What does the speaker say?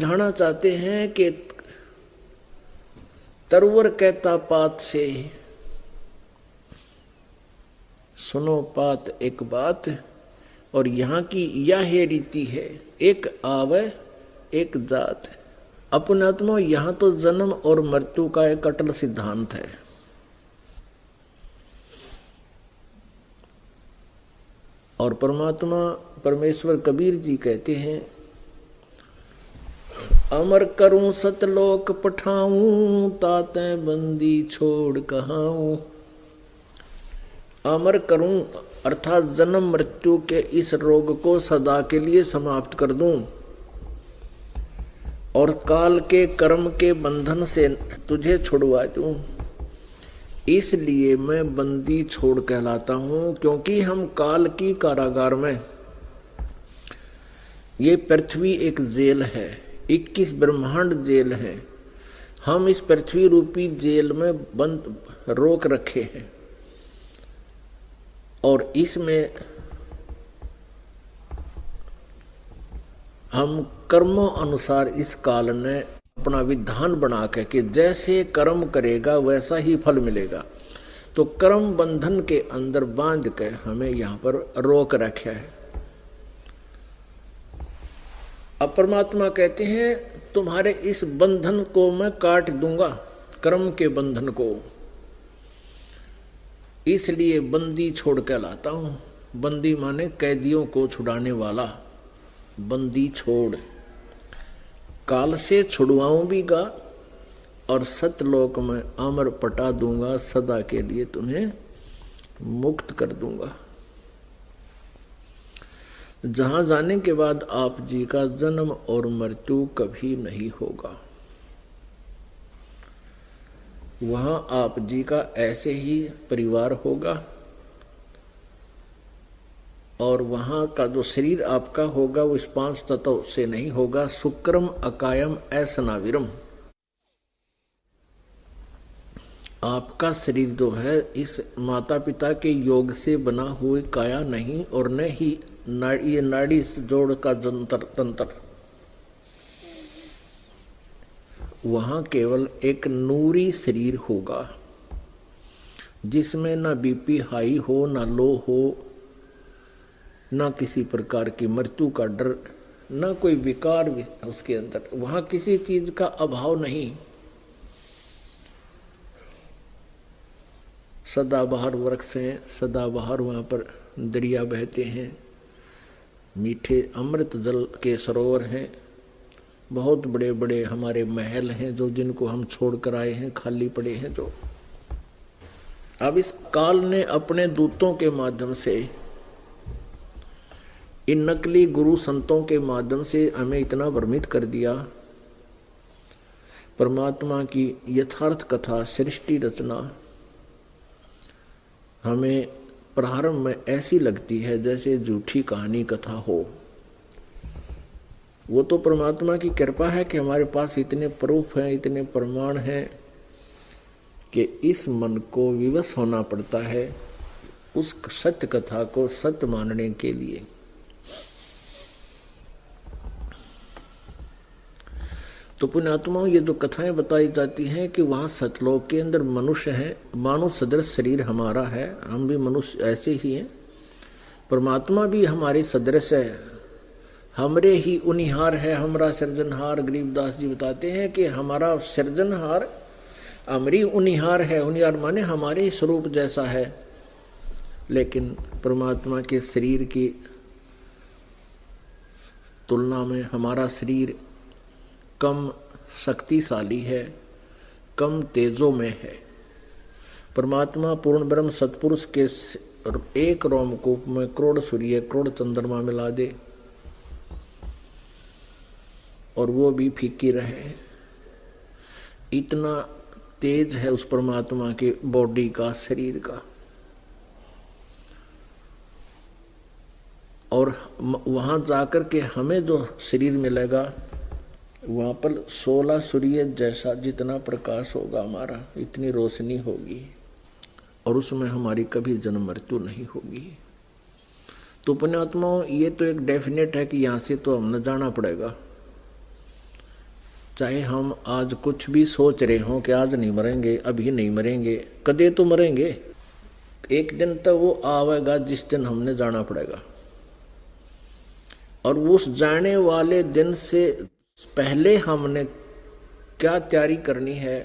समझाना चाहते हैं कि तरवर कहता पात से, सुनो पात एक बात, और यहाँ की यह रीति है, एक आवे एक जात। अपने आत्मा यहाँ तो जन्म और मृत्यु का एक अटल सिद्धांत है। और परमात्मा परमेश्वर कबीर जी कहते हैं, अमर करूं सतलोक पठाऊं, ताते बंदी छोड़ कहाऊं। अमर करूं अर्थात जन्म मृत्यु के इस रोग को सदा के लिए समाप्त कर दूं, और काल के कर्म के बंधन से तुझे छुड़वा दूं। इसलिए मैं बंदी छोड़ कहलाता हूं, क्योंकि हम काल की कारागार में, ये पृथ्वी एक जेल है, 21 ब्रह्मांड जेल है, हम इस पृथ्वी रूपी जेल में बंद रोक रखे हैं। और इसमें हम कर्मों अनुसार इस काल ने अपना विधान बना के कि जैसे कर्म करेगा वैसा ही फल मिलेगा, तो कर्म बंधन के अंदर बांध के हमें यहाँ पर रोक रखा है। अब परमात्मा कहते हैं तुम्हारे इस बंधन को मैं काट दूंगा, कर्म के बंधन को, इसलिए बंदी छोड़ के लाता हूं। बंदी माने कैदियों को छुड़ाने वाला, बंदी छोड़, काल से छुड़वाऊं भी गा, और सतलोक में अमर पटा दूंगा, सदा के लिए तुम्हें मुक्त कर दूंगा, जहां जाने के बाद आप जी का जन्म और मृत्यु कभी नहीं होगा। वहां आप जी का ऐसे ही परिवार होगा, और वहां का जो शरीर आपका होगा वो इस 5 तत्व से नहीं होगा। शुक्रम अकायम असनाविरम, आपका शरीर जो है इस माता पिता के योग से बना हुए काया नहीं, और न ही ये नाड़ी जोड़ का जंतर तंत्र। वहां केवल एक नूरी शरीर होगा, जिसमें ना बीपी हाई हो, ना लो हो, ना किसी प्रकार की मृत्यु का डर, ना कोई विकार उसके अंदर। वहां किसी चीज का अभाव नहीं। सदाबहार वृक्ष हैं, सदाबहार वहाँ पर दरिया बहते हैं, मीठे अमृत जल के सरोवर हैं, बहुत बड़े बड़े हमारे महल हैं जो जिनको हम छोड़ कर आए हैं, खाली पड़े हैं जो। अब इस काल ने अपने दूतों के माध्यम से, इन नकली गुरु संतों के माध्यम से हमें इतना भ्रमित कर दिया। परमात्मा की यथार्थ कथा, सृष्टि रचना हमें प्रारंभ में ऐसी लगती है जैसे झूठी कहानी कथा हो। वो तो परमात्मा की कृपा है कि हमारे पास इतने प्रूफ हैं, इतने प्रमाण हैं कि इस मन को विवश होना पड़ता है उस सत्य कथा को सत्य मानने के लिए। तो पुण्यात्माओं, ये जो कथाएं बताई जाती हैं कि वहाँ सतलोक के अंदर मनुष्य हैं, मानव सदृश शरीर हमारा है, हम भी मनुष्य ऐसे ही हैं, परमात्मा भी हमारे सदृश है, हमरे ही उनिहार है हमारा सृजनहार। गरीबदास जी बताते हैं कि हमारा सृजनहार हमरी उनिहार है। उनिहार माने हमारे स्वरूप जैसा है, लेकिन परमात्मा के शरीर की तुलना में हमारा शरीर कम शक्तिशाली है, कम तेजों में है। परमात्मा पूर्ण ब्रह्म सतपुरुष के एक रोमकूप में करोड़ सूर्य करोड़ चंद्रमा मिला दे और वो भी फीकी रहे, इतना तेज है उस परमात्मा के बॉडी का, शरीर का। और वहां जाकर के हमें जो शरीर मिलेगा वहाँ पर 16 सूर्य जैसा जितना प्रकाश होगा हमारा, इतनी रोशनी होगी, और उसमें हमारी कभी जन्म मृत्यु नहीं होगी। तो पुण्यात्माओं, ये तो एक डेफिनेट है कि यहाँ से तो हमने जाना पड़ेगा। चाहे हम आज कुछ भी सोच रहे हों कि आज नहीं मरेंगे, अभी नहीं मरेंगे, कदे तो मरेंगे। एक दिन तो वो आवेगा जिस दिन हमने जाना पड़ेगा, और उस जाने वाले दिन से पहले हमने क्या तैयारी करनी है,